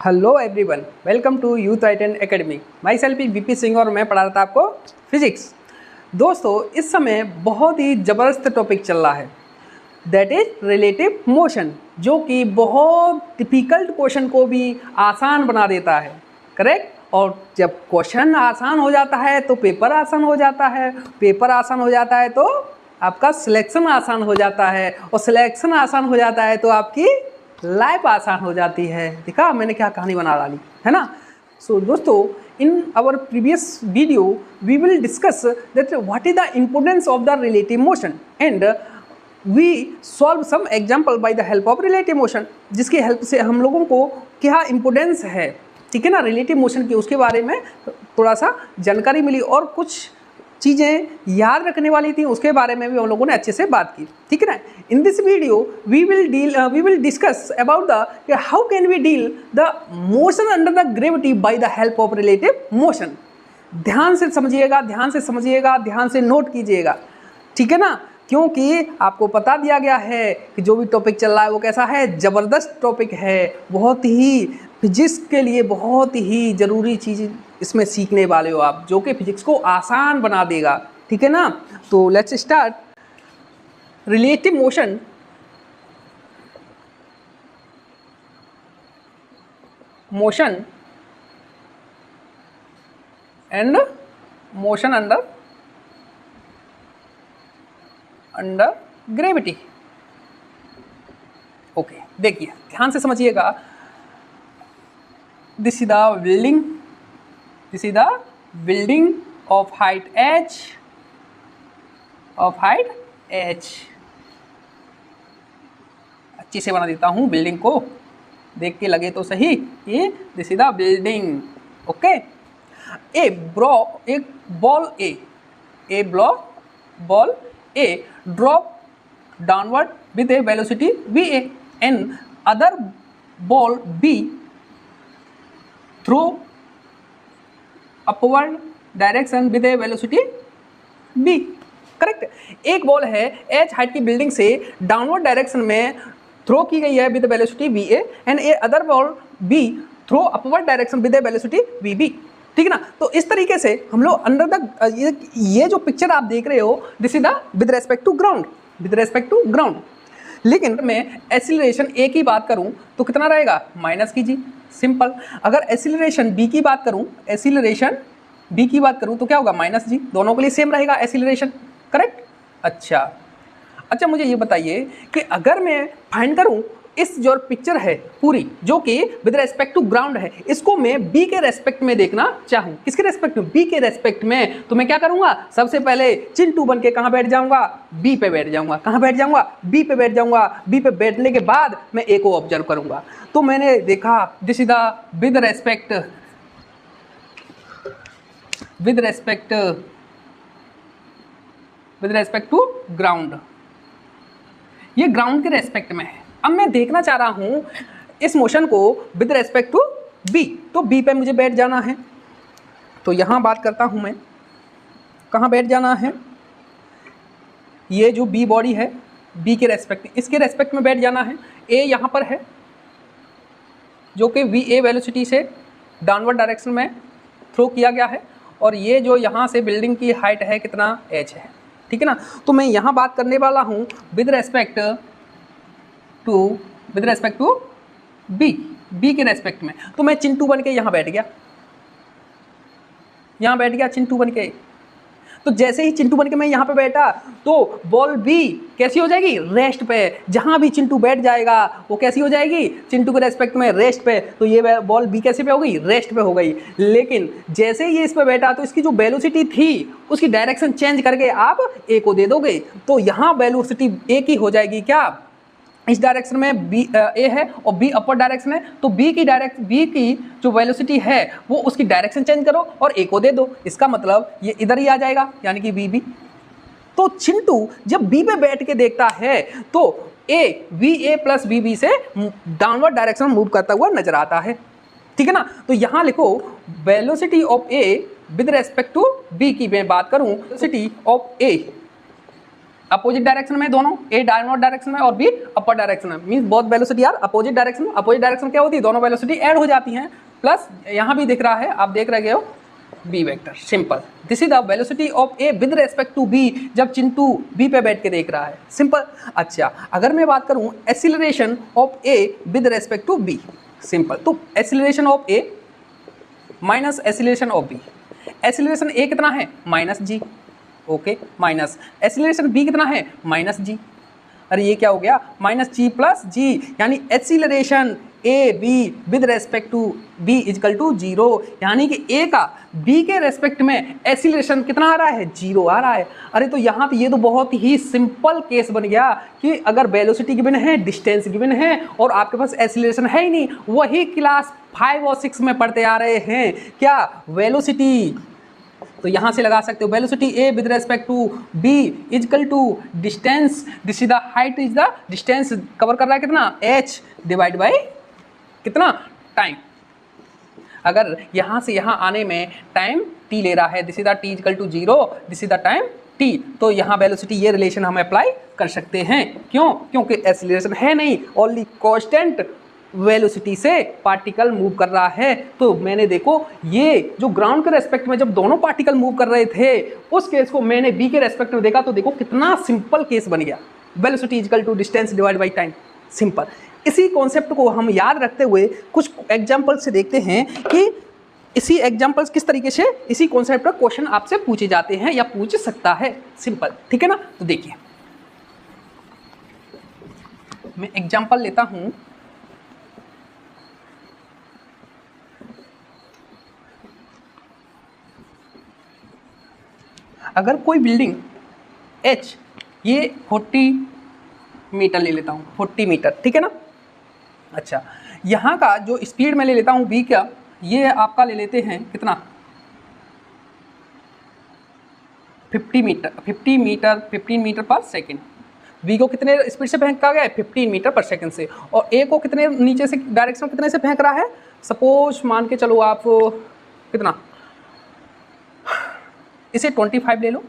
Hello everyone, welcome to Youth Titan Academy. Myself VP Singh और मैं पढ़ा रहा था आपको फिजिक्स। दोस्तों, इस समय बहुत ही ज़बरदस्त टॉपिक चल रहा है, दैट इज रिलेटिव मोशन, जो कि बहुत डिफ़िकल्ट क्वेश्चन को भी आसान बना देता है। करेक्ट। और जब क्वेश्चन आसान हो जाता है तो पेपर आसान हो जाता है, पेपर आसान हो जाता है तो आपका सिलेक्शन आसान हो जाता है, और सिलेक्शन आसान हो जाता है तो आपकी लाइफ आसान हो जाती है। देखा मैंने क्या कहानी बना डाली है ना। सो दोस्तों, in our previous video we will discuss that what is the importance of the relative motion and we solve some example by the help of relative motion, जिसकी हेल्प से हम लोगों को क्या इम्पोर्टेंस है, ठीक है ना, रिलेटिव मोशन की, उसके बारे में थोड़ा सा जानकारी मिली और कुछ चीज़ें याद रखने वाली थी, उसके बारे में भी हम लोगों ने अच्छे से बात की, ठीक है ना। In this video we will discuss about the how can we deal the motion under the gravity by the help of relative motion. ध्यान से समझिएगा, ध्यान से समझिएगा, ध्यान से नोट कीजिएगा, ठीक है ना, क्योंकि आपको बता दिया गया है कि जो भी टॉपिक चल रहा है वो कैसा है, ज़बरदस्त टॉपिक है, बहुत ही फिजिक्स के लिए बहुत ही ज़रूरी चीज़ इसमें सीखने वाले हो आप, जो कि फिजिक्स को आसान बना देगा, ठीक है ना। तो let's start. Relative motion and motion under gravity. Okay, देखिए ध्यान से समझिएगा। This is the building of height h। अच्छी से बना देता हूँ बिल्डिंग को, देख के लगे तो सही कि this is the building. Okay, एक ball A drop downward with a velocity va and other ball B throw upward direction with a velocity b। Correct. एक बॉल है h हाइट की बिल्डिंग से डाउनवर्ड डायरेक्शन में throw की गई है with velocity va and another ball b throw upward direction with a velocity vb, ठीक है ना। तो इस तरीके से हम लोग अंडर द ये जो पिक्चर आप देख रहे हो, this is the with respect to ground. लेकिन मैं एसिलरेशन ए की बात करूं तो कितना रहेगा, माइनस की जी, सिंपल। अगर एसिलरेशन बी की बात करूं तो क्या होगा, माइनस जी। दोनों के लिए सेम रहेगा एसिलरेशन, करेक्ट। अच्छा मुझे ये बताइए कि अगर मैं फाइंड करूं इस जो पिक्चर है पूरी, जो कि विद रेस्पेक्ट टू ग्राउंड है, इसको मैं बी के रेस्पेक्ट में देखना चाहूँ, किसके रेस्पेक्ट में, बी के रेस्पेक्ट में, तो मैं क्या करूँगा, सबसे पहले चिंटू बन के कहाँ बैठ जाऊँगा, बी पे बैठ जाऊँगा। कहाँ बैठ जाऊँगा, बी पे बैठ जाऊँगा। बी पे बैठने के बाद मैं ए को ऑब्जर्व करूँगा। तो मैंने देखा this is the with respect to ground, ये ग्राउंड के रेस्पेक्ट में है। अब मैं देखना चाह रहा हूं इस मोशन को विद रेस्पेक्ट टू बी, तो बी पे मुझे बैठ जाना है। तो यहां बात करता हूं मैं, कहां बैठ जाना है, ये जो बी बॉडी है बी के रेस्पेक्ट, इसके रेस्पेक्ट में बैठ जाना है। ए यहां पर है जो कि वी ए वेलोसिटी से डाउनवर्ड डायरेक्शन में थ्रो किया गया है, और ये जो यहां से बिल्डिंग की हाइट है कितना, एच है, ठीक है ना। तो मैं यहां बात करने वाला हूं विद रेस्पेक्ट टू बी के रेस्पेक्ट में। तो मैं चिंटू बन के यहाँ बैठ गया चिंटू बन के। तो जैसे ही चिंटू बन के मैं यहाँ पे बैठा तो बॉल बी कैसी हो जाएगी, रेस्ट पे। जहाँ भी चिंटू बैठ जाएगा वो कैसी हो जाएगी, चिंटू के रेस्पेक्ट में रेस्ट पे। तो ये बॉल बी कैसे पे हो गई, रेस्ट पे हो गई। लेकिन जैसे ही ये इस पे बैठा तो इसकी जो वेलोसिटी थी उसकी डायरेक्शन चेंज करके आप ए को दे दोगे, तो यहाँ वेलोसिटी ए की हो जाएगी क्या, इस डायरेक्शन में बी ए है और बी अपर डायरेक्शन है, तो बी की जो वेलोसिटी है वो उसकी डायरेक्शन चेंज करो और ए को दे दो। इसका मतलब ये इधर ही आ जाएगा, यानी कि बी। तो चिंटू जब बी पे बैठ के देखता है तो वी ए प्लस बी से डाउनवर्ड डायरेक्शन मूव करता हुआ नजर आता है, ठीक है ना। तो यहाँ लिखो velocity of A with respect to B की मैं बात करूँ, velocity of A opposite direction में दोनों, ए डाउनवर्ड डायरेक्शन में और बी अपर डायरेक्शन में, means both velocity are opposite direction. Opposite direction क्या होती है, दोनों वेलोसिटी ऐड हो जाती हैं। प्लस यहाँ भी दिख रहा है, आप देख रहे हो B vector, simple. This is the velocity of A with respect to B, जब चिंटू बी पे बैठ के देख रहा है, सिंपल। अच्छा, अगर मैं बात करूं acceleration of A with respect to B, simple. तो acceleration of A minus acceleration of B, acceleration A कितना है minus G, okay, minus acceleration B कितना है माइनस जी। अरे ये क्या हो गया, माइनस जी प्लस जी, यानी acceleration A B with respect to B equal to zero, यानी कि ए का बी के रेस्पेक्ट में एक्सीलरेशन कितना आ रहा है, जीरो आ रहा है। अरे तो यहाँ पे ये तो बहुत ही सिंपल केस बन गया कि अगर वेलोसिटी गिवन है, डिस्टेंस गिवन है और आपके पास एक्सीलरेशन है ही नहीं, वही क्लास 5 और 6 में पढ़ते आ रहे हैं क्या, वेलोसिटी। तो यहाँ से लगा सकते हो velocity A with respect to B equal to distance, this is the height is the distance, cover कर रहा है कितना, एच डिवाइड बाई कितना, टाइम। अगर यहाँ से यहाँ आने में टाइम टी ले रहा है, this is the T equal to zero, this is the time T, तो यहाँ वेलोसिटी ये रिलेशन हम अप्लाई कर सकते हैं। क्यों, क्योंकि एक्सीलरेशन है नहीं, ओनली कांस्टेंट वेलोसिटी से पार्टिकल मूव कर रहा है। तो मैंने देखो ये जो ग्राउंड के रेस्पेक्ट में जब दोनों पार्टिकल मूव कर रहे थे, उस केस को मैंने बी के रेस्पेक्ट में देखा, तो देखो कितना सिंपल केस बन गया, velocity equal to distance divide by time, simple. इसी कॉन्सेप्ट को हम याद रखते हुए कुछ एग्जाम्पल से देखते हैं कि इसी एग्जाम्पल्स किस तरीके से इसी कॉन्सेप्ट पर क्वेश्चन आपसे पूछे जाते हैं या पूछ सकता है, सिंपल, ठीक है ना। तो देखिए मैं एग्जाम्पल लेता हूं, अगर कोई बिल्डिंग H, ये 40 मीटर ले लेता हूँ, 40 मीटर, ठीक है ना। अच्छा, यहाँ का जो स्पीड मैं ले लेता हूँ v का, ये आपका ले लेते हैं कितना, 15 मीटर पर सेकेंड। v को कितने स्पीड से फेंका गया है, 15 मीटर पर सेकेंड से, और a को कितने नीचे से डायरेक्शन कितने से फेंक रहा है, सपोज मान के चलो आप कितना, इसे 25 ले लो,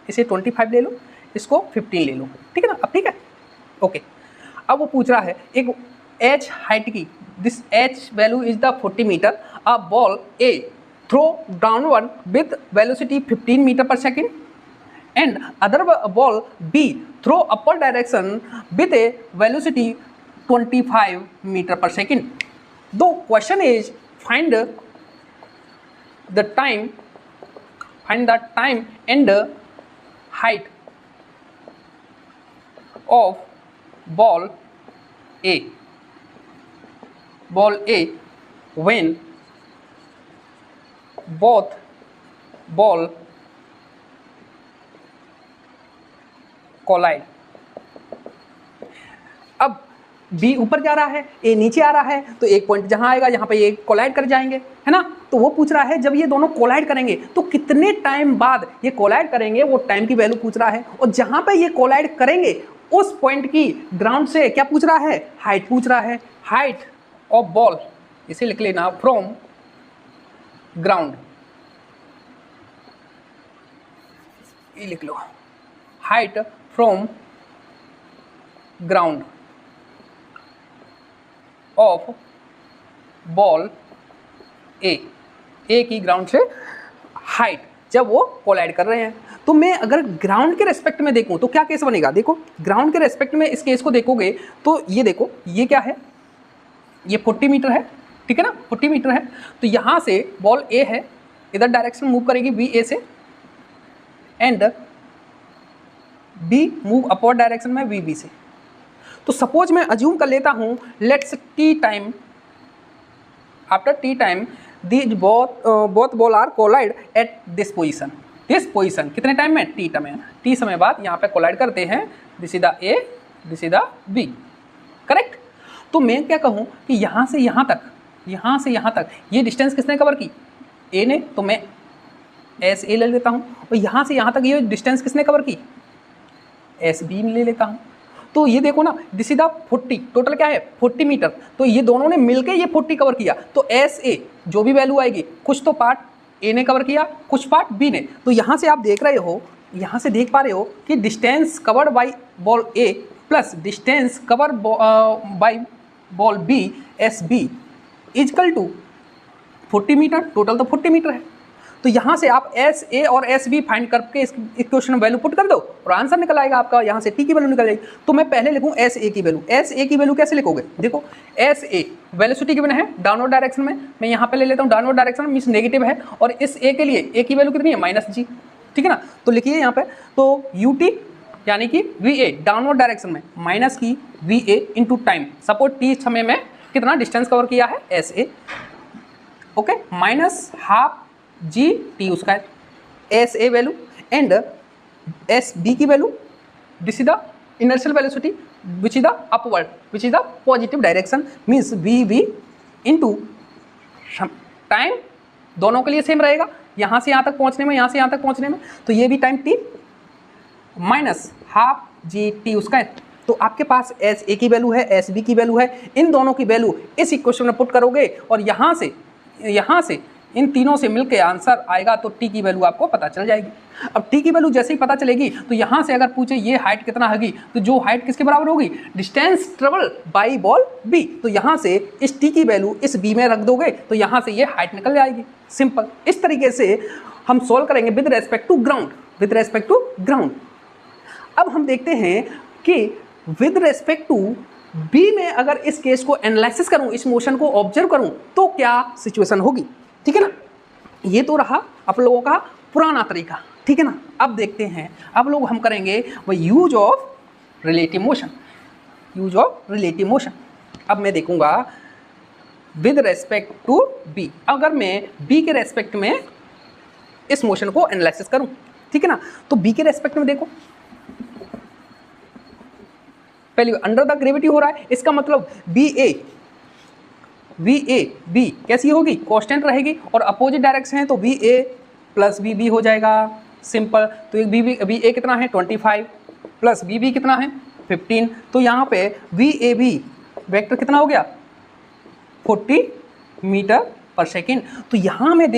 इसे 25 ले लो, इसको 15 ले लो, ठीक है ना। अब ठीक है, ओके। अब वो पूछ रहा है एक h हाइट की, this h value is the 40 metre, a ball a throw downward with velocity 15 metre पर second and other ball b throw upper direction with a velocity 25 metre पर सेकेंड। दो question is find the time and the height of ball A when both ball collide। अब B ऊपर जा रहा है, ए नीचे आ रहा है, तो एक पॉइंट जहां आएगा यहाँ पे ये कोलाइड कर जाएंगे, है ना। तो वो पूछ रहा है जब ये दोनों कोलाइड करेंगे तो कितने टाइम बाद ये कोलाइड करेंगे, वो टाइम की वैल्यू पूछ रहा है। और जहां पे ये कोलाइड करेंगे उस पॉइंट की ग्राउंड से क्या पूछ रहा है, हाइट पूछ रहा है, हाइट ऑफ बॉल, इसे लिख लेना फ्रॉम ग्राउंड, ये लिख लो, height from ground of ball A की ग्राउंड से हाइट जब वो कोलाइड कर रहे हैं। तो मैं अगर ग्राउंड के रेस्पेक्ट में देखूं तो क्या केस बनेगा, देखो ग्राउंड के रेस्पेक्ट में इस केस को देखोगे तो ये देखो, ये क्या है, ये 40 मीटर है, ठीक है ना, 40 मीटर है। तो यहाँ से बॉल ए है, इधर डायरेक्शन मूव करेगी बी ए से, and B move upward direction में वी बी से। तो सपोज मैं अज्यूम कर लेता हूँ, let's T time, after T time these both ball are collide at this position, कितने टाइम में, टी टाइम में, टी समय बाद यहाँ पे कोलाइड करते हैं, this is the A, this is the B, correct. तो मैं क्या कहूँ कि यहाँ से यहाँ तक ये डिस्टेंस किसने कवर की, ए ने, तो मैं एस ए ले लेता हूँ। और यहाँ से यहाँ तक ये डिस्टेंस किसने कवर की, एस बी ले लेता हूँ। तो ये देखो ना, दिस इज द 40, टोटल क्या है 40 मीटर, तो ये दोनों ने मिलके ये 40 कवर किया। तो एस ए जो भी वैल्यू आएगी, कुछ तो पार्ट ए ने कवर किया, कुछ पार्ट बी ने। तो यहाँ से आप देख रहे हो यहाँ से देख पा रहे हो कि distance covered by ball A plus distance cover by ball B S B equal to 40 metre, total तो 40 मीटर है। तो यहाँ से आप एस ए और एस बी फाइंड करके इस इक्वेशन में वैल्यू पुट कर दो और आंसर निकल आएगा आपका। यहाँ से टी की वैल्यू निकल जाएगी। तो मैं पहले लिखूँ एस ए की वैल्यू। एस ए की वैल्यू कैसे लिखोगे, देखो एस ए वेलोसिटी गिवन है डाउनवर्ड डायरेक्शन में, मैं यहाँ पे ले लेता हूँ डाउनवर्ड डायरेक्शन में मीन्स नेगेटिव है, और इस ए के लिए ए की वैल्यू कितनी है माइनस जी, ठीक है ना। तो लिखिए यहाँ पे, तो यू टी यानी कि वी ए डाउनवर्ड डायरेक्शन में माइनस की V A into time, suppose T समय में कितना डिस्टेंस कवर किया है S A, okay, minus half ji T उसका S A value and S B की value, this is the inertial velocity which is the upward which is the positive direction means V V into time, दोनों के लिए same रहेगा, यहाँ से यहाँ तक पहुँचने में, यहाँ से यहाँ तक पहुँचने में, तो ये भी टाइम टी माइनस हाफ जी टी उसका। तो आपके पास एस ए की वैल्यू है, एस बी की वैल्यू है, इन दोनों की वैल्यू इस इक्वेशन में पुट करोगे और यहाँ से इन तीनों से मिलके आंसर आएगा, तो टी की वैल्यू आपको पता चल जाएगी। अब टी की वैल्यू जैसे ही पता चलेगी तो यहाँ से अगर पूछे ये हाइट कितना होगी, तो जो हाइट किसके बराबर होगी, distance travel by ball B, तो यहाँ से इस टी की वैल्यू इस बी में रख दोगे तो यहाँ से ये हाइट निकल जाएगी, सिंपल। इस तरीके से हम सॉल्व करेंगे with respect to ground, with respect to ground. अब हम देखते हैं कि विद रेस्पेक्ट टू बी में अगर इस केस को एनालिसिस करूं, इस मोशन को ऑब्जर्व करूं, तो क्या सिचुएशन होगी, ठीक है ना। ये तो रहा आप लोगों का पुराना तरीका, ठीक है ना। अब देखते हैं, अब लोग हम करेंगे वो use of relative motion, use of relative motion. अब मैं देखूंगा विद रेस्पेक्ट टू बी, अगर मैं बी के रेस्पेक्ट में इस मोशन को एनालिसिस करूं, ठीक है ना। तो बी के रेस्पेक्ट में देखो, पहले अंडर द ग्रेविटी हो रहा है, इसका मतलब वी ए बी कैसी होगी, कांस्टेंट रहेगी, और अपोजिट डायरेक्शन है तो V A plus V B हो जाएगा, सिंपल। तो एक बी ए कितना है 25 प्लस वी बी कितना है 15, तो यहाँ पे वी ए बी वेक्टर कितना हो गया 40 मीटर पर सेकेंड। तो यहाँ मैं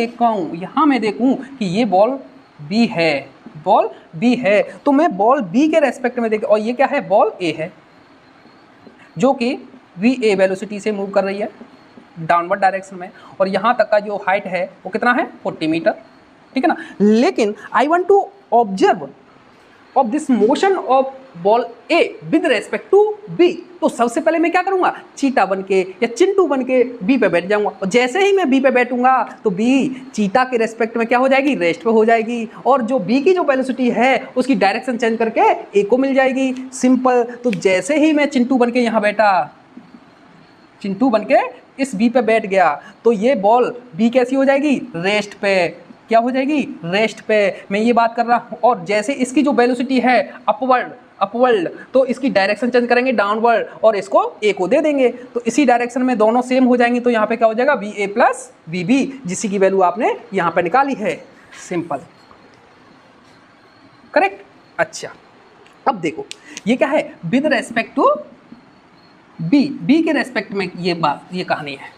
देखूँ कि ये बॉल बी है, बॉल बी है, तो मैं बॉल बी के रेस्पेक्ट में देख, और ये क्या है बॉल ए है जो कि वी ए वेलोसिटी से मूव कर रही है डाउनवर्ड डायरेक्शन में, और यहाँ तक का जो हाइट है वो कितना है 40 मीटर, ठीक है ना। लेकिन I want to observe of this motion of ball A with respect to B, तो सबसे पहले मैं क्या करूँगा, चीता बन के या चिंटू बन के बी पे बैठ जाऊँगा, और जैसे ही मैं बी पे बैठूंगा तो बी चीता के रेस्पेक्ट में क्या हो जाएगी, रेस्ट पे हो जाएगी, और जो बी की जो वेलोसिटी है उसकी डायरेक्शन चेंज करके ए को मिल जाएगी, सिंपल। तो जैसे ही मैं चिंटू बन के यहाँ बैठा, चिंटू बन के इस बी पे बैठ गया, तो ये बॉल बी कैसी हो जाएगी, रेस्ट पे, क्या हो जाएगी, रेस्ट पे, मैं ये बात कर रहा हूँ। और जैसे इसकी जो वेलोसिटी है अपवर्ड, तो इसकी डायरेक्शन चेंज करेंगे डाउनवर्ड, और इसको ए को दे देंगे, तो इसी डायरेक्शन में दोनों सेम हो जाएंगे, तो यहाँ पे क्या हो जाएगा V A plus V B, जिसकी की वैल्यू आपने यहाँ पे निकाली है, सिंपल, करेक्ट। अच्छा, अब देखो ये क्या है, विद रेस्पेक्ट टू बी के रेस्पेक्ट में ये कहानी है।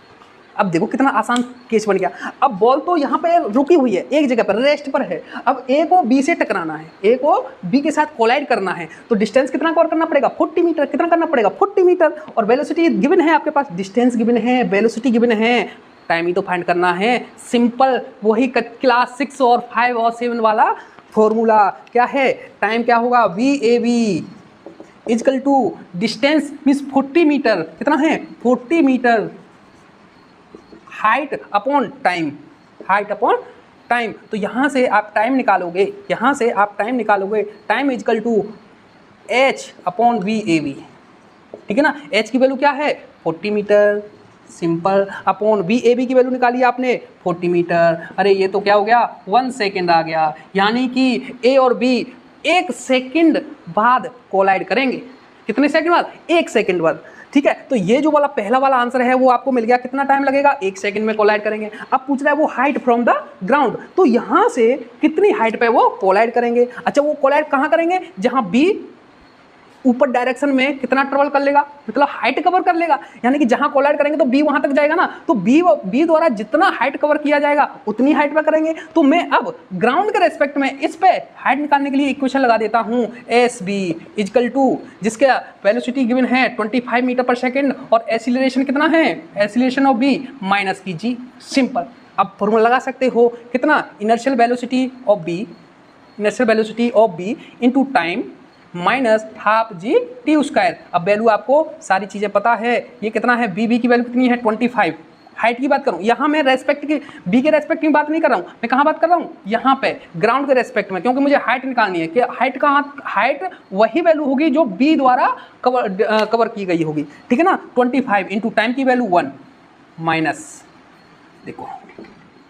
अब देखो कितना आसान केस बन गया। अब बॉल तो यहाँ पे रुकी हुई है एक जगह पर, रेस्ट पर है, अब ए को बी से टकराना है, ए को बी के साथ कोलाइड करना है, तो डिस्टेंस कितना कवर करना पड़ेगा 40 मीटर, कितना करना पड़ेगा 40 मीटर, और वेलोसिटी गिवन है आपके पास, डिस्टेंस गिवन है, वेलोसिटी गिवन है, टाइम ही तो फाइंड करना है, सिंपल। वही क्लास 6 और 5 और 7 वाला फॉर्मूला क्या है, टाइम क्या होगा V A B equal to distance means 40 metre, कितना है 40 metre, height upon time, height upon time. तो यहाँ से आप टाइम निकालोगे, time is equal to H upon V A B, ठीक है ना। एच की वैल्यू क्या है 40 metre, simple, upon V A B की वैल्यू निकाली आपने 40 मीटर। अरे ये तो क्या हो गया 1 सेकेंड आ गया, यानी कि ए और बी 1 सेकेंड बाद कोलाइड करेंगे, कितने सेकंड बाद, 1 सेकंड बाद, ठीक है। तो ये जो वाला पहला वाला आंसर है वो आपको मिल गया, कितना टाइम लगेगा 1 सेकंड में कोलाइड करेंगे। अब पूछ रहा है वो हाइट फ्रॉम द ग्राउंड, तो यहाँ से कितनी हाइट पे वो कोलाइड करेंगे। अच्छा, वो कोलाइड कहाँ करेंगे, जहाँ बी ऊपर डायरेक्शन में कितना ट्रेवल कर लेगा, मतलब हाइट कवर कर लेगा, यानी कि जहां कोलाइड करेंगे तो बी वहां तक जाएगा ना, तो बी द्वारा जितना हाइट कवर किया जाएगा उतनी हाइट पे करेंगे। तो मैं अब ग्राउंड के रेस्पेक्ट में इस पे हाइट निकालने के लिए इक्वेशन लगा देता हूं, एस बी इजकल टू, जिसका वेलोसिटी गिवन है 25 मीटर पर सेकेंड और एक्सीलरेशन कितना है, एक्सीलरेशन ऑफ बी माइनस की जी। सिंपल। अब फॉर्मूला लगा सकते हो कितना, inertial velocity of B, inertial velocity of B into time minus half ji T square. अब वैल्यू आपको सारी चीज़ें पता है, ये कितना है, बी की वैल्यू कितनी है 25। हाइट की बात करूं, यहाँ मैं रेस्पेक्ट की बी के रेस्पेक्ट की बात नहीं कर रहा हूँ, मैं कहाँ बात कर रहा हूँ, यहाँ पे ग्राउंड के रेस्पेक्ट में, क्योंकि मुझे हाइट निकालनी है कि हाइट कहाँ, हाइट वही वैल्यू होगी जो बी द्वारा कवर की गई होगी, ठीक है ना। 25 इंटू टाइम की वैल्यू 1 माइनस, देखो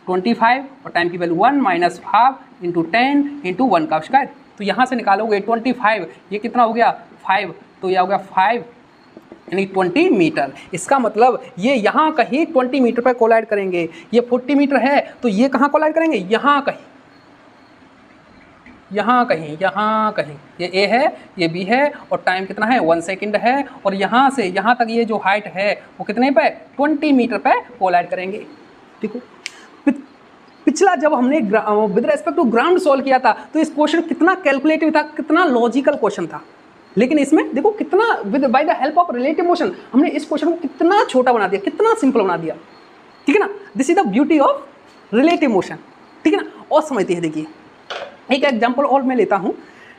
25 और टाइम की value 1 minus half into 10 into 1 का स्क्वायर। तो यहाँ से निकालोगे 25, ये कितना हो गया 5, तो यह हो गया 5 यानी 20 मीटर। इसका मतलब ये यहाँ कहीं 20 मीटर पर कोलाइड करेंगे, ये 40 मीटर है तो ये कहाँ कोलाइड करेंगे, यहाँ कहीं, यहाँ कहीं, यहाँ कहीं, ये ए है ये बी है और टाइम कितना है 1 सेकेंड है, और यहाँ से यहाँ तक ये जो हाइट है वो कितने पे 20 मीटर पे कोलाइड करेंगे। देखो पिछला जब हमने with respect to ground solve किया था तो इस क्वेश्चन कितना कैलकुलेटिव था, कितना लॉजिकल क्वेश्चन था, लेकिन इसमें देखो कितना with by the help of relative motion हमने इस क्वेश्चन को कितना छोटा बना दिया, कितना सिंपल बना दिया, ठीक है ना। This is the beauty of relative motion, ठीक है ना। और समझते हैं, देखिए एक एग्जाम्पल और मैं लेता हूँ,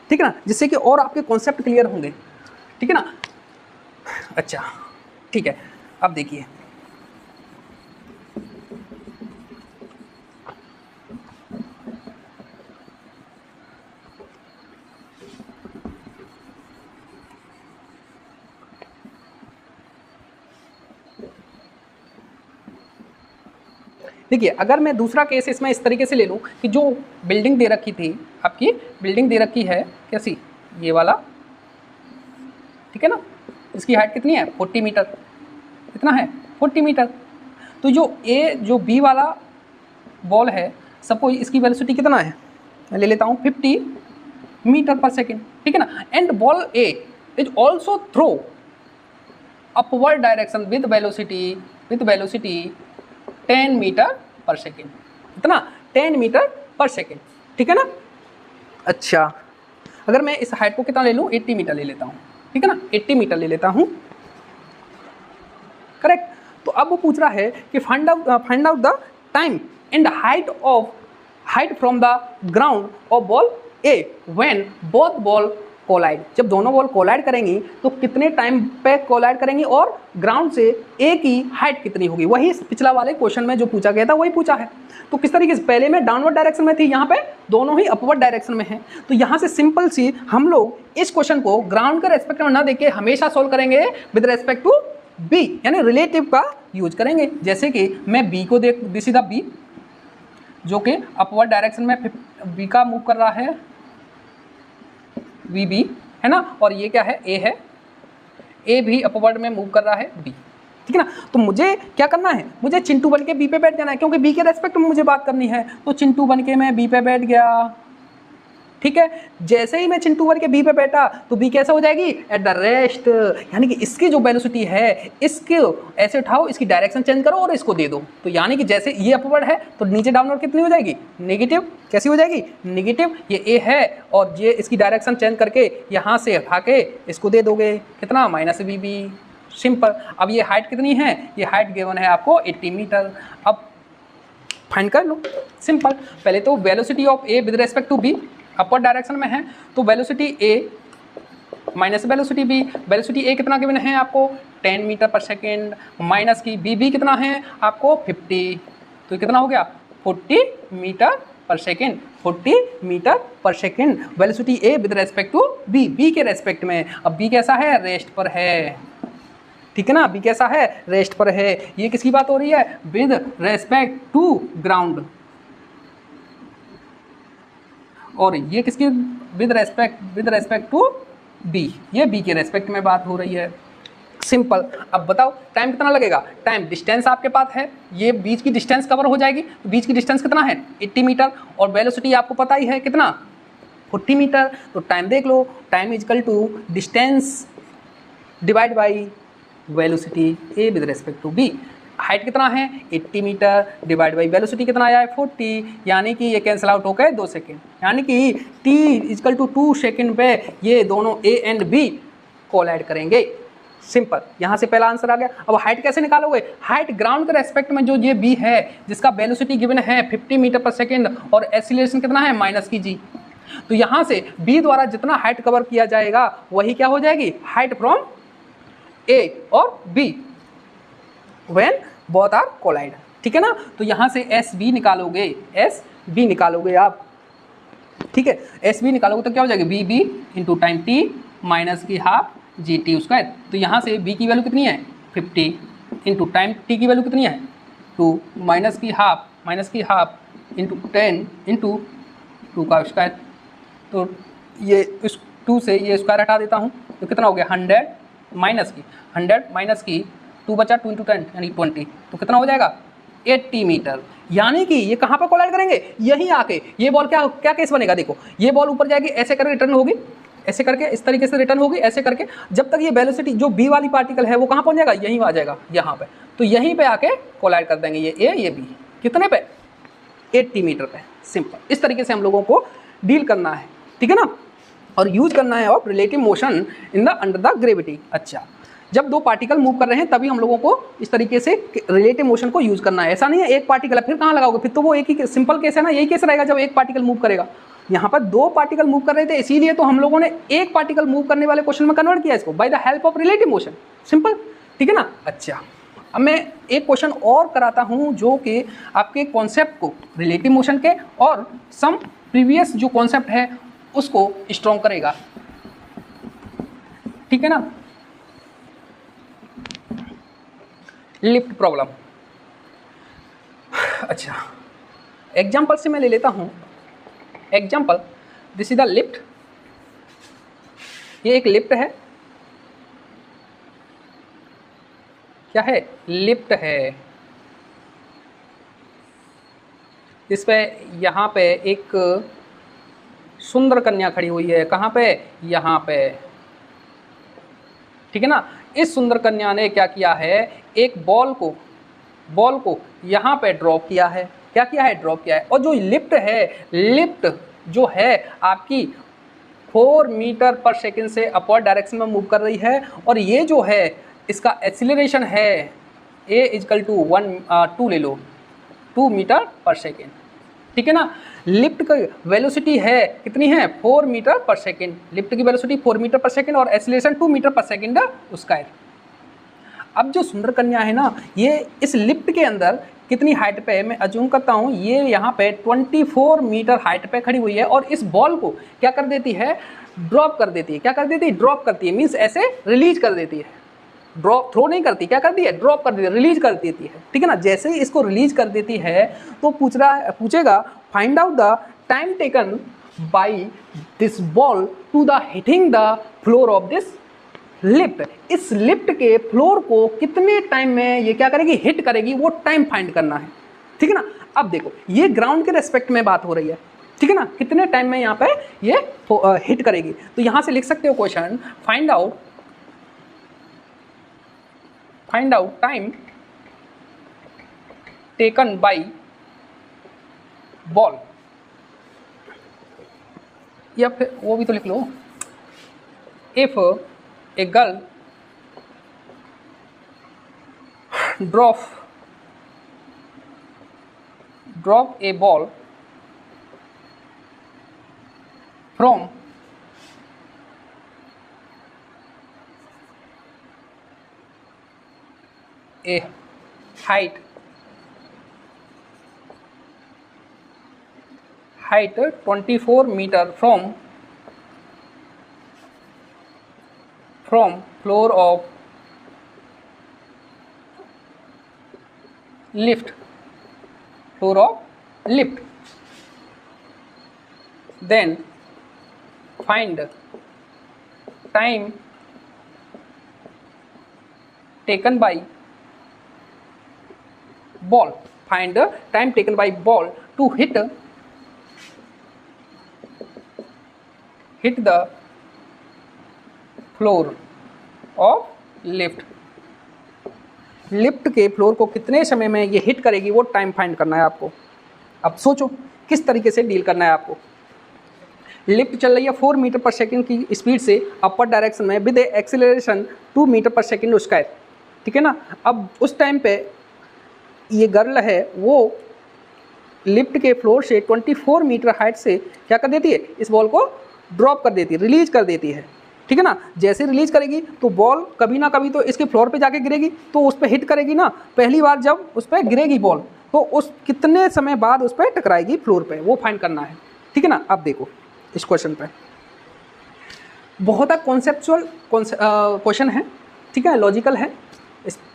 ठीक है ना, जिससे कि और आपके कॉन्सेप्ट क्लियर होंगे, ठीक है ना। अच्छा ठीक है, अब देखिए देखिए अगर मैं दूसरा केस इसमें इस तरीके से ले लूँ कि जो बिल्डिंग दे रखी थी, आपकी बिल्डिंग दे रखी है कैसी, ये वाला, ठीक है ना, इसकी हाइट कितनी है 40 मीटर, कितना है 40 मीटर। तो जो बी वाला बॉल है, सबको इसकी वेलोसिटी कितना है, मैं ले लेता हूँ 50 मीटर पर सेकेंड, ठीक है ना। And ball A is also throw upward direction with velocity 10 metre पर सेकेंड, कितना 10 मीटर पर सेकेंड, ठीक है ना। अच्छा अगर मैं इस हाइट को कितना ले लूँ 80 मीटर ले लेता हूँ, ठीक है ना, 80 मीटर ले लेता हूँ, करेक्ट। तो अब वो पूछ रहा है कि find out the time and height from the ground of ball A when both ball collide. जब दोनों बॉल कोलाइड करेंगी तो कितने टाइम पे कोलाइड करेंगी और ग्राउंड से ए की हाइट कितनी होगी, वही पिछला वाले क्वेश्चन में जो पूछा गया था वही पूछा है। तो किस तरीके से, पहले में डाउनवर्ड डायरेक्शन में थी, यहाँ पे दोनों ही अपवर्ड डायरेक्शन में है। तो यहाँ से सिंपल सी हम लोग इस क्वेश्चन को ग्राउंड के रेस्पेक्ट में ना देके हमेशा सोल्व करेंगे विद रेस्पेक्ट टू बी, यानी रिलेटिव का यूज करेंगे। जैसे कि मैं बी को देख, दिस इज द बी जो कि अपवर्ड डायरेक्शन में बी का मूव कर रहा है, वी बी है ना, और ये क्या है ए है, ए भी अपवर्ड में मूव कर रहा है बी, ठीक है ना। तो मुझे क्या करना है, मुझे चिंटू बन के बी पे बैठ जाना है, क्योंकि बी के रेस्पेक्ट में मुझे बात करनी है। तो चिंटू बन के मैं बी पे बैठ गया, ठीक है। जैसे ही मैं चिंटू बन के बी पे बैठा तो बी कैसे हो जाएगी एट द रेस्ट, यानी कि इसकी जो वेलोसिटी है इसके ऐसे उठाओ, इसकी डायरेक्शन चेंज करो और इसको दे दो। तो यानी कि जैसे ये अपवर्ड है तो नीचे डाउनवर्ड कितनी हो जाएगी, नेगेटिव। कैसी हो जाएगी, नेगेटिव। ये ए है और ये इसकी डायरेक्शन चेंज करके यहाँ से हटा के इसको दे दोगे, कितना माइनस बी बी, सिंपल। अब ये हाइट कितनी है, ये हाइट गिवन है आपको 80 मीटर। अब फाइंड कर लो, सिंपल। पहले तो velocity of A with respect to B upward direction में है, तो velocity A minus velocity B, velocity A कितना गिवन है आपको 10 मीटर पर सेकेंड, माइनस की बी कितना है आपको 50, तो कितना हो गया 40 मीटर पर सेकेंड, 40 मीटर पर second. Velocity A with respect to B के रेस्पेक्ट में। अब बी कैसा है, रेस्ट पर है, ठीक है ना, बी कैसा है, रेस्ट पर है। ये किसकी बात हो रही है, विद रेस्पेक्ट टू ग्राउंड, और ये किसकी विद रेस्पेक्ट टू बी, ये बी के रेस्पेक्ट में बात हो रही है, सिंपल। अब बताओ टाइम कितना लगेगा, टाइम डिस्टेंस आपके पास है, ये बीच की डिस्टेंस कवर हो जाएगी, तो बीच की डिस्टेंस कितना है 80 मीटर, और वेलोसिटी आपको पता ही है कितना 40 मीटर। तो टाइम देख लो, time is equal to distance divide by velocity A with respect to B. Height कितना है 80 मीटर डिवाइड बाई वेलोसिटी कितना आया है 40, यानी कि ये कैंसिल आउट हो गए 2 सेकेंड, यानी कि t इजकल टू 2 सेकेंड पे ये दोनों a एंड b कोलाइड करेंगे। सिंपल, यहाँ से पहला आंसर आ गया। अब हाइट कैसे निकालोगे? हाइट ग्राउंड के रेस्पेक्ट में जो ये b है जिसका वेलोसिटी गिवन है 50 मीटर पर सेकेंड और एक्सीलरेशन कितना है माइनस की g, तो यहाँ से b द्वारा जितना हाइट कवर किया जाएगा वही क्या हो जाएगी हाइट फ्रॉम a और b when both are collide. ठीक है ना, तो यहाँ से एस बी निकालोगे आप। ठीक है, एस बी निकालोगे तो क्या हो जाएगा B B into time T minus की हाफ जी टी स्क्वायर। तो यहाँ से बी की वैल्यू कितनी है 50 इंटू टाइम टी की वैल्यू कितनी है 2 माइनस की हाफ इंटू 10 इंटू 2 का स्क्वायर। तो ये इस 2 से ये स्क्वायर हटा देता हूँ तो कितना हो गया 100 माइनस की 2 बचा 2 इंटू 10 यानी 20, तो कितना हो जाएगा 80 मीटर। यानी कि ये कहाँ पर कोलाइड करेंगे यहीं आके। ये बॉल क्या केस बनेगा, देखो ये बॉल ऊपर जाएगी ऐसे करके रिटर्न होगी, ऐसे करके इस तरीके से रिटर्न होगी, ऐसे करके जब तक ये वेलोसिटी जो बी वाली पार्टिकल है वो कहाँ पहुँच जाएगा यहीं आ जाएगा यहाँ पे, तो यहीं पे आके कोलाइड कर देंगे ये ए ये बी। कितने पे 80 मीटर पे। सिंपल, इस तरीके से हम लोगों को डील करना है। ठीक है ना, और यूज करना है of relative motion in the under the gravity. अच्छा, जब दो पार्टिकल मूव कर रहे हैं तभी हम लोगों को इस तरीके से रिलेटिव मोशन को यूज करना है। ऐसा नहीं है एक पार्टिकल है फिर कहाँ लगाओगे, फिर तो वो एक ही सिंपल केस है ना, यही केस रहेगा जब एक पार्टिकल मूव करेगा। यहाँ पर 2 पार्टिकल मूव कर रहे थे इसीलिए तो हम लोगों ने एक पार्टिकल मूव करने वाले क्वेश्चन में कन्वर्ट किया इसको bye the help of relative motion. Simple, ठीक है ना। अच्छा, अब मैं एक क्वेश्चन और कराता हूँ जो कि आपके कॉन्सेप्ट को रिलेटिव मोशन के और सम प्रीवियस जो कॉन्सेप्ट है उसको स्ट्रॉन्ग करेगा। ठीक है ना। Lift problem. अच्छा, एग्जाम्पल से मैं ले लेता हूं। Example, this is the lift. ये एक लिफ्ट है, क्या है लिफ्ट है। इस पे यहाँ पे एक सुंदर कन्या खड़ी हुई है, कहाँ पे यहाँ पे। ठीक है ना। इस सुंदर कन्या ने क्या किया है, एक बॉल को यहाँ पे ड्रॉप किया है। क्या किया है, ड्रॉप किया है। और जो लिफ्ट है, लिफ्ट जो है आपकी 4 मीटर पर सेकेंड से अपवर्ड डायरेक्शन में मूव कर रही है। और ये जो है इसका एक्सीलरेशन है a इजकल टू 2 ले लो 2 मीटर पर सेकेंड। ठीक है ना। लिफ्ट की वेलोसिटी है कितनी है 4 मीटर पर सेकेंड। लिफ्ट की वेलोसिटी 4 मीटर पर सेकेंड और एक्सीलरेशन 2 मीटर पर सेकेंड स्क्वायर। अब जो सुंदर कन्या है ना, ये इस लिफ्ट के अंदर कितनी हाइट पे है, मैं अज्यूम करता हूँ ये यहाँ पे 24 मीटर हाइट पे खड़ी हुई है और इस बॉल को क्या कर देती है, ड्रॉप कर देती है। क्या कर देती है, ड्रॉप करती है, मीन्स ऐसे रिलीज कर देती है। ड्रॉप थ्रो नहीं करती, क्या करती है, ड्रॉप कर देती है, रिलीज कर देती है। ठीक है ना। जैसे ही इसको रिलीज कर देती है तो पूछेगा find out the time taken by this ball to the hitting the floor of this lift. इस लिफ्ट के फ्लोर को कितने टाइम में ये क्या करेगी, हिट करेगी, वो टाइम फाइंड करना है। ठीक है ना। अब देखो ये ग्राउंड के रेस्पेक्ट में बात हो रही है। ठीक है ना, कितने टाइम में यहाँ पे ये हिट करेगी। तो यहाँ से लिख सकते हो question, find out time taken by ball, या फिर वो भी तो लिख लो, if a girl drop a ball from a height 24 meter from floor of lift, then find time taken by ball, to hit hit the floor of lift, lift के floor को कितने समय में ये हिट करेगी वो टाइम फाइंड करना है आपको। अब सोचो किस तरीके से डील करना है आपको। लिफ्ट चल रही है 4 मीटर पर सेकंड की स्पीड से अपर डायरेक्शन में विद एक्सेलरेशन 2 मीटर पर सेकंड स्क्वायर, ठीक है ना। अब उस टाइम पे ये गर्ल है वो लिफ्ट के फ्लोर से 24 मीटर हाइट से क्या कर देती है, इस बॉल को ड्रॉप कर देती है, रिलीज कर देती है, ठीक है ना। जैसे रिलीज करेगी तो बॉल कभी ना कभी तो इसके फ्लोर पे जाके गिरेगी, तो उस पर हिट करेगी ना। पहली बार जब उस पर गिरेगी बॉल तो उस कितने समय बाद उस पर टकराएगी फ्लोर पे, वो फाइंड करना है, ठीक है ना। अब देखो इस क्वेश्चन पे बहुत कॉन्सेप्चुअल क्वेश्चन है, ठीक है, लॉजिकल है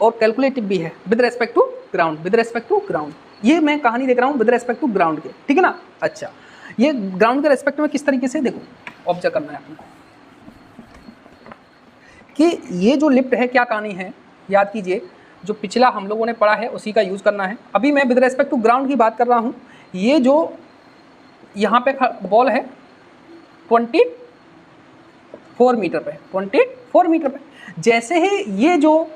और कैलकुलेटिव भी है with respect to ground, with respect to ground. ये मैं कहानी देख रहा हूँ विद रेस्पेक्ट टू ग्राउंड के, ठीक है ना। अच्छा, ये ग्राउंड के रेस्पेक्ट में किस तरीके से देखो ऑब्जर्व करना है आपको कि ये जो लिफ्ट है क्या कहानी है, याद कीजिए जो पिछला हम लोगों ने पढ़ा है उसी का यूज़ करना है। अभी मैं विद रेस्पेक्ट टू ग्राउंड की बात कर रहा हूँ। ये जो यहाँ पे बॉल है 24 मीटर पे, 24 मीटर पे, जैसे ही ये जो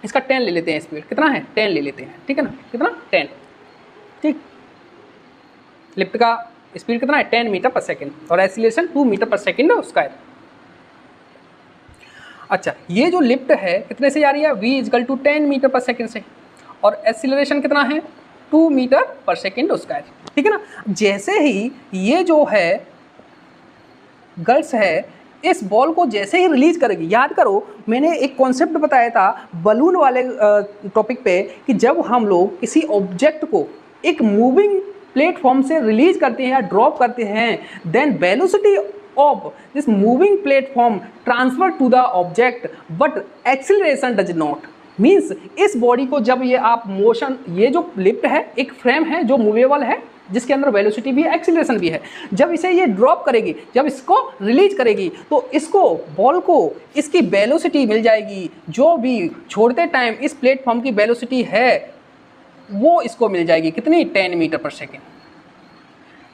इसका 10 ले लेते हैं, स्पीड कितना है 10 ले लेते हैं, ठीक है ना, कितना 10, ठीक। लिफ्ट का स्पीड कितना है 10 मीटर पर सेकेंड और एक्सीलरेशन 2 मीटर पर सेकेंड है उसका। अच्छा, ये जो लिफ्ट है कितने से जा रही है, v इजकल टू 10 मीटर पर सेकेंड से और एक्सीलरेशन कितना है 2 मीटर पर सेकेंड स्क्वायर, ठीक है ना। जैसे ही ये जो है गर्ल्स है इस बॉल को जैसे ही रिलीज करेगी, याद करो मैंने एक कॉन्सेप्ट बताया था बलून वाले टॉपिक पे कि जब हम लोग किसी ऑब्जेक्ट को एक मूविंग प्लेटफॉर्म से रिलीज करते हैं या ड्रॉप करते हैं, then velocity of this moving platform transfer to the object but acceleration does not, means इस बॉडी को जब ये आप मोशन, ये जो लिफ्ट है एक फ्रेम है जो मूवेबल है जिसके अंदर वेलोसिटी भी है एक्सीलरेशन भी है, जब इसे ये ड्रॉप करेगी, जब इसको रिलीज करेगी तो इसको बॉल को इसकी वेलोसिटी मिल जाएगी, जो भी छोड़ते टाइम इस प्लेटफॉर्म की वेलोसिटी है वो इसको मिल जाएगी, कितनी 10 मीटर पर second,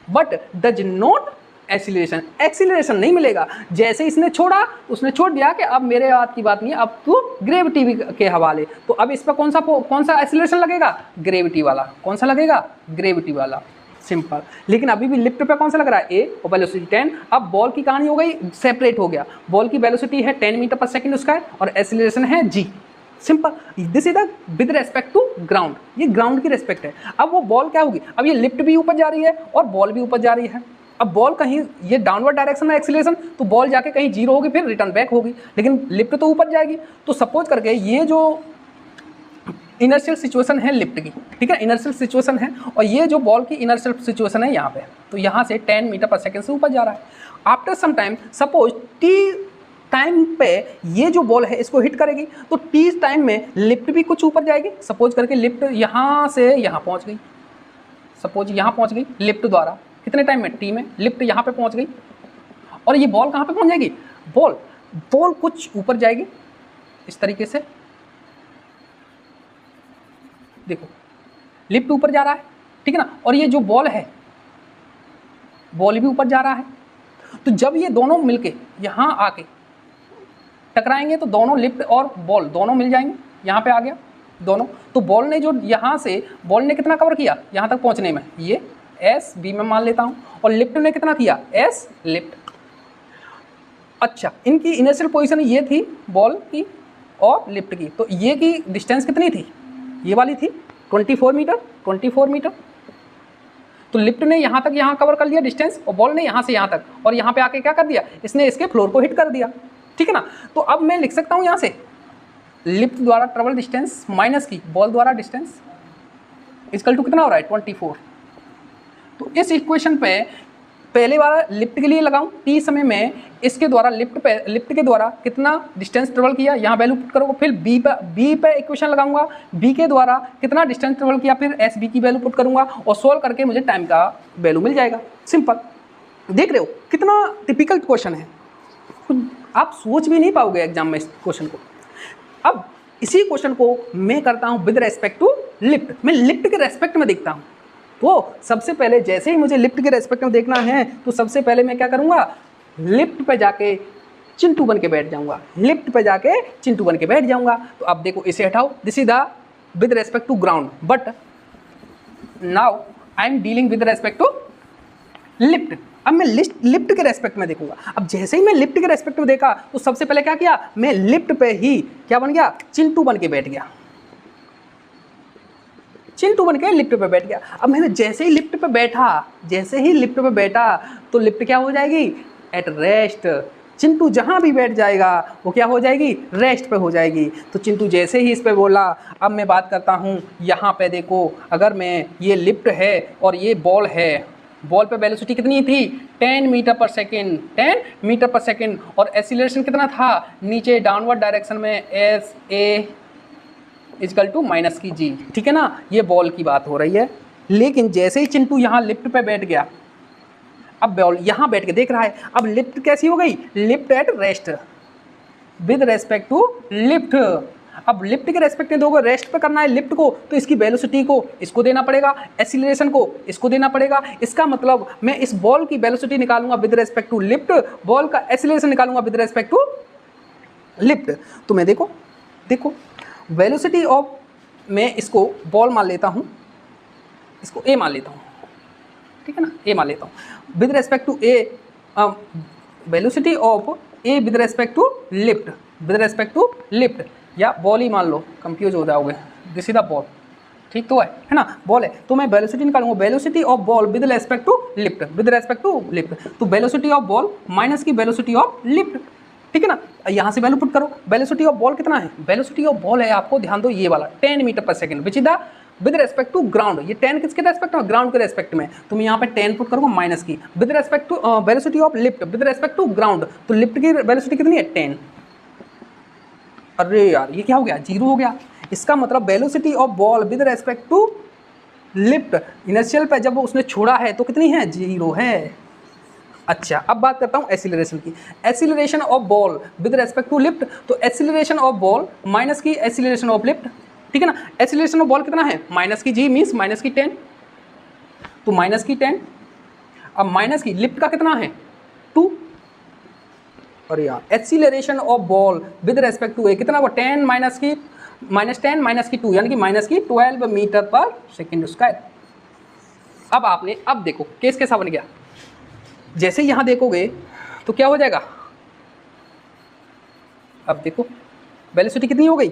but does not acceleration, acceleration नहीं मिलेगा। जैसे इसने छोड़ा उसने छोड़ दिया कि अब मेरे बात की बात नहीं, अब तो ग्रेविटी के हवाले, तो अब इस पर कौन सा एक्सीलरेशन लगेगा, ग्रेविटी वाला। कौन सा लगेगा, ग्रेविटी वाला, सिंपल। लेकिन अभी भी लिफ्ट पे कौन सा लग रहा है, ए और वेलोसिटी 10। अब बॉल की कहानी हो गई, सेपरेट हो गया, बॉल की वेलोसिटी है 10 मीटर पर सेकेंड उसका और एक्सीलरेशन है G, simple. This is the with respect to ground, ये ग्राउंड की रेस्पेक्ट है। अब वो बॉल क्या होगी, अब ये लिफ्ट भी ऊपर जा रही है और बॉल भी ऊपर जा रही है। अब बॉल कहीं ये डाउनवर्ड डायरेक्शन में एक्सीलरेशन, तो बॉल जाके कहीं जीरो होगी फिर रिटर्न बैक होगी, लेकिन लिफ्ट तो ऊपर जाएगी। तो सपोज करके ये जो इनर्शियल सिचुएशन है लिफ्ट की, ठीक है, इनर्शियल सिचुएशन है और ये जो बॉल की इनर्शियल सिचुएशन है यहाँ पे, तो यहाँ से 10 मीटर पर सेकेंड से ऊपर जा रहा है। After some time suppose t time पे ये जो बॉल है इसको हिट करेगी, तो टी टाइम में लिफ्ट भी कुछ ऊपर जाएगी। सपोज करके लिफ्ट यहाँ से यहाँ पहुँच गई, सपोज यहाँ पहुँच गई लिफ्ट द्वारा, कितने टाइम में, टी में, लिफ्ट यहाँ पे पहुँच गई और ये बॉल कहाँ पे पहुँच जाएगी, बॉल कुछ ऊपर जाएगी इस तरीके से, देखो लिफ्ट ऊपर जा रहा है, ठीक है ना, और ये जो बॉल है बॉल भी ऊपर जा रहा है। तो जब ये दोनों मिलके यहाँ आके टकराएंगे तो दोनों लिफ्ट और बॉल दोनों मिल जाएंगे, यहाँ पे आ गया दोनों। तो बॉल ने जो यहाँ से बॉल ने कितना कवर किया यहाँ तक पहुँचने में, ये एस बी में मान लेता हूँ, और लिफ्ट ने कितना किया, एस लिफ्ट। अच्छा, इनकी इनिशियल पोजीशन ये थी बॉल की और लिफ्ट की, तो ये की डिस्टेंस कितनी थी, ये वाली थी 24 मीटर। तो लिफ्ट ने यहाँ तक यहाँ कवर कर लिया डिस्टेंस और बॉल ने यहाँ से यहाँ तक, और यहाँ पे आके क्या कर दिया, इसने इसके फ्लोर को हिट कर दिया, ठीक है ना। तो अब मैं लिख सकता हूँ यहाँ से लिफ्ट द्वारा ट्रेवल डिस्टेंस माइनस की बॉल द्वारा डिस्टेंस इक्वल टू कितना हो रहा है 24। तो इस इक्वेशन पे पहले बार लिफ्ट के लिए लगाऊं, टी समय में इसके द्वारा लिफ्ट के द्वारा कितना डिस्टेंस ट्रेवल किया, यहाँ वैल्यू पुट करूँगा, फिर बी पे इक्वेशन लगाऊंगा, बी के द्वारा कितना डिस्टेंस ट्रेवल किया, फिर एस बी की वैल्यू पुट करूँगा और सॉल्व करके मुझे टाइम का वैल्यू मिल जाएगा, सिंपल। देख रहे हो कितना टिपिकल क्वेश्चन है, आप सोच भी नहीं पाओगे एग्जाम में इस क्वेश्चन को। अब इसी क्वेश्चन को मैं करता हूँ विद रेस्पेक्ट टू लिफ्ट, मैं लिफ्ट के रेस्पेक्ट में देखता हूँ, तो सबसे पहले जैसे ही मुझे लिफ्ट के रेस्पेक्ट में देखना है तो सबसे पहले मैं क्या करूँगा, लिफ्ट पे जाके चिंटू बन के बैठ जाऊँगा, लिफ्ट पे जाके चिंटू बन के बैठ जाऊँगा। तो अब देखो इसे हटाओ, this is the with respect to ground, but now I am dealing with respect to lift. अब मैं लिफ्ट के रेस्पेक्ट में देखूंगा। अब जैसे ही मैं लिफ्ट के रेस्पेक्ट में देखा तो सबसे पहले क्या किया, मैं लिफ्ट पे ही क्या बन गया, चिंटू बन के बैठ गया, चिंटू बन के लिफ्ट पे बैठ गया। अब मैंने जैसे ही लिफ्ट पे बैठा, जैसे ही लिफ्ट पे बैठा तो लिफ्ट क्या हो जाएगी, एट रेस्ट। चिंटू जहाँ भी बैठ जाएगा वो क्या हो जाएगी, रेस्ट पे हो जाएगी। तो चिंटू जैसे ही इस पे बोला, अब मैं बात करता हूँ यहाँ पे देखो, अगर मैं ये लिफ्ट है और ये बॉल है, बॉल पे वेलोसिटी कितनी थी, 10 मीटर पर सेकेंड, 10 मीटर पर सेकेंड, और एक्सीलरेशन कितना था, नीचे डाउनवर्ड डायरेक्शन में S A equal to minus की जी, ठीक है ना, ये बॉल की बात हो रही है। लेकिन जैसे ही चिंटू यहाँ लिफ्ट पे बैठ गया, अब बॉल यहाँ बैठ के देख रहा है, अब लिफ्ट कैसी हो गई, lift at rest with respect to lift. अब लिफ्ट के रेस्पेक्ट में दोगे, रेस्ट पे करना है लिफ्ट को, तो इसकी वेलोसिटी को इसको देना पड़ेगा, एक्सीलरेशन को इसको देना पड़ेगा। इसका मतलब मैं इस बॉल की वेलोसिटी निकालूंगा with respect to lift, ball का एक्सीलरेशन निकालूंगा विद रेस्पेक्ट टू लिफ्ट। तो मैं देखो वेलोसिटी ऑफ, मैं इसको बॉल मान लेता हूँ, इसको ए मान लेता हूँ, ठीक है ना, ए मान लेता हूँ with respect to A, velocity of A with respect to lift, with respect to lift, या बॉल ही मान लो, कंफ्यूज हो जाओगे, दिस इज द बॉल, ठीक तो है ना, बॉल है। तो मैं वेलोसिटी निकालूंगा, velocity of ball with respect to lift, with respect to lift. तो वेलोसिटी ऑफ बॉल माइनस की वेलोसिटी ऑफ लिफ्ट, ठीक है ना। यहाँ से वैल्यू पुट करो, वेलोसिटी ऑफ बॉल कितना है, वेलोसिटी ऑफ बॉल है, आपको ध्यान दो ये वाला 10 मीटर पर second, which is the with respect to ground. ये 10 किसके रेस्पेक्ट में, ग्राउंड के रेस्पेक्ट में, तो मैं यहाँ पे 10 पुट करूँगा माइनस की, with respect to velocity of lift with respect to ground. तो लिफ्ट की वेलोसिटी कितनी है, 10। अरे यार ये क्या हो गया, 0 हो गया। इसका मतलब velocity of ball with respect to lift inertial पे जब उसने छोड़ा है तो कितनी है, 0 है। अच्छा अब बात करता हूँ एक्सीलरेशन की, acceleration of ball with respect to lift. तो एक्सीलरेशन ऑफ बॉल माइनस की एक्सीलरेशन ऑफ लिफ्ट, ठीक है ना। एक्सीलरेशन ऑफ बॉल कितना है, माइनस की जी मीन्स माइनस की 10, तो माइनस की 10। अब माइनस की लिफ्ट का कितना है, 2। और यार acceleration of ball with respect to A कितना होगा, 10 माइनस की -10 माइनस की 2 यानी कि माइनस की 12 मीटर पर सेकेंड स्क्वायर। अब आपने, अब देखो केस कैसा बन गया, जैसे यहाँ देखोगे तो क्या हो जाएगा, अब देखो वेलोसिटी कितनी हो गई,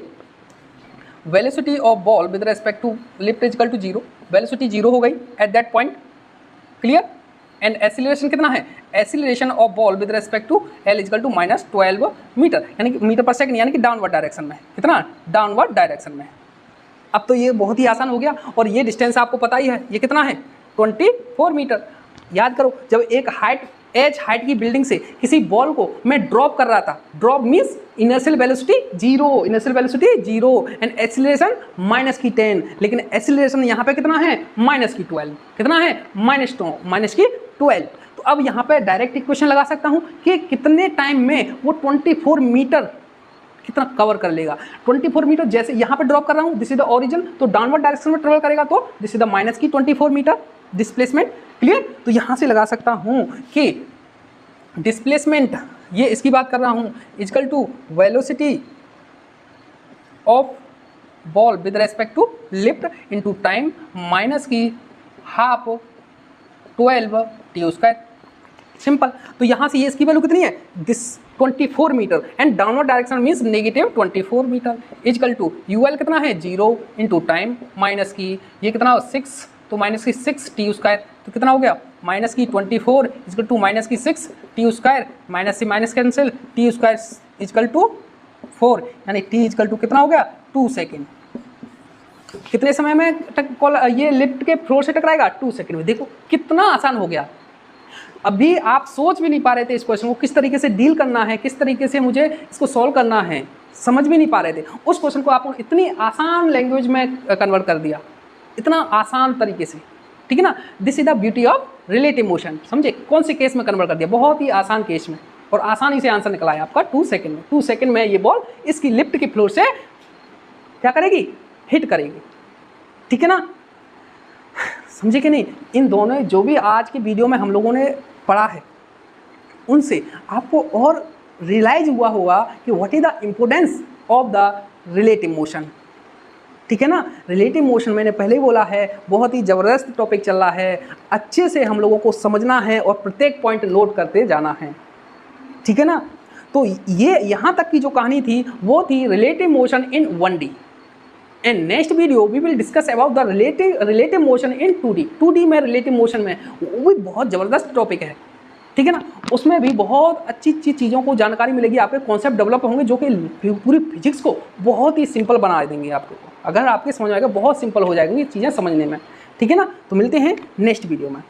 velocity of ball with respect to lift equal to 0, velocity 0 हो गई at that point, clear. And acceleration कितना है, acceleration of ball with respect to L equal to -12 metre यानी कि मीटर पर सेकंड, यानी कि डाउनवर्ड डायरेक्शन में, कितना, डाउनवर्ड डायरेक्शन में। अब तो ये बहुत ही आसान हो गया, और ये डिस्टेंस आपको पता ही है, ये कितना है, 24 मीटर। याद करो, जब एक एज हाइट की बिल्डिंग से किसी बॉल को मैं ड्रॉप कर रहा था, drop means inertial velocity 0, inertial velocity 0 and acceleration minus की 10, लेकिन एक्सीलरेशन यहाँ पे कितना है, माइनस की 12, कितना है, माइनस की 12। तो अब यहाँ पे डायरेक्ट इक्वेशन लगा सकता हूँ कि कितने टाइम में वो 24 मीटर कितना कवर कर लेगा। 24 मीटर जैसे यहाँ पे ड्रॉप कर रहा हूँ, दिस इज द ओरिजिन, तो डाउनवर्ड डायरेक्शन में ट्रेवल करेगा, तो दिस इज द माइनस की 24 मीटर डिस्प्लेसमेंट, क्लियर। तो यहाँ से लगा सकता हूँ कि डिस्प्लेसमेंट, ये इसकी बात कर रहा हूँ, equal to velocity of ball with respect to lift into time minus की हाफ 12 टी स्क्वायर, सिंपल। तो यहाँ से ये इसकी वैल्यू कितनी है, this 24 metre and downward direction means -24 metre equal to UL कितना है, 0 इंटू टाइम माइनस की ये कितना, 6, तो माइनस की 6 टी स्क्वायर, तो कितना हो गया, माइनस की 24 इजकल टू माइनस की 6 टी स्क्वायर, माइनस से minus cancel, t square equal to 4 यानी टी इजकल टू कितना हो गया, 2 सेकेंड। कितने समय में ये लिफ्ट के फ्लोर से टकराएगा, 2 सेकेंड में। देखो कितना आसान हो गया। अभी आप सोच भी नहीं पा रहे थे इस क्वेश्चन को किस तरीके से डील करना है, किस तरीके से मुझे इसको सॉल्व करना है, समझ भी नहीं पा रहे थे। उस क्वेश्चन को आपने इतनी आसान लैंग्वेज में कन्वर्ट कर दिया, इतना आसान तरीके से, ठीक है ना। This is the beauty of relative motion, समझे, कौन से केस में कन्वर्ट कर दिया, बहुत ही आसान केस में, और आसानी से आंसर निकला है आपका 2 सेकेंड में। 2 सेकेंड में ये बॉल इसकी लिफ्ट की फ्लोर से क्या करेगी, हिट करेगी, ठीक है ना। समझे कि नहीं? इन दोनों जो भी आज की वीडियो में हम लोगों ने पढ़ा है उनसे आपको और रियलाइज हुआ होगा कि what is the importance of the relative motion. ठीक है ना? रिलेटिव मोशन मैंने पहले ही बोला है, बहुत ही ज़बरदस्त टॉपिक चल रहा है, अच्छे से हम लोगों को समझना है और प्रत्येक पॉइंट नोट करते जाना है। ठीक है ना? तो ये यहाँ तक की जो कहानी थी वो थी relative motion in 1D। And next video we will discuss about the relative motion in 2D। 2D में रिलेटिव मोशन में वो भी बहुत ज़बरदस्त टॉपिक है। ठीक है ना? उसमें भी बहुत अच्छी अच्छी चीज़ों को जानकारी मिलेगी, आपके कॉन्सेप्ट डेवलप होंगे जो कि पूरी फिजिक्स को बहुत ही सिंपल बना देंगे आपको। अगर आपके समझ में आएगा बहुत सिंपल हो जाएगी ये चीज़ें समझने में। ठीक है ना? तो मिलते हैं नेक्स्ट वीडियो में।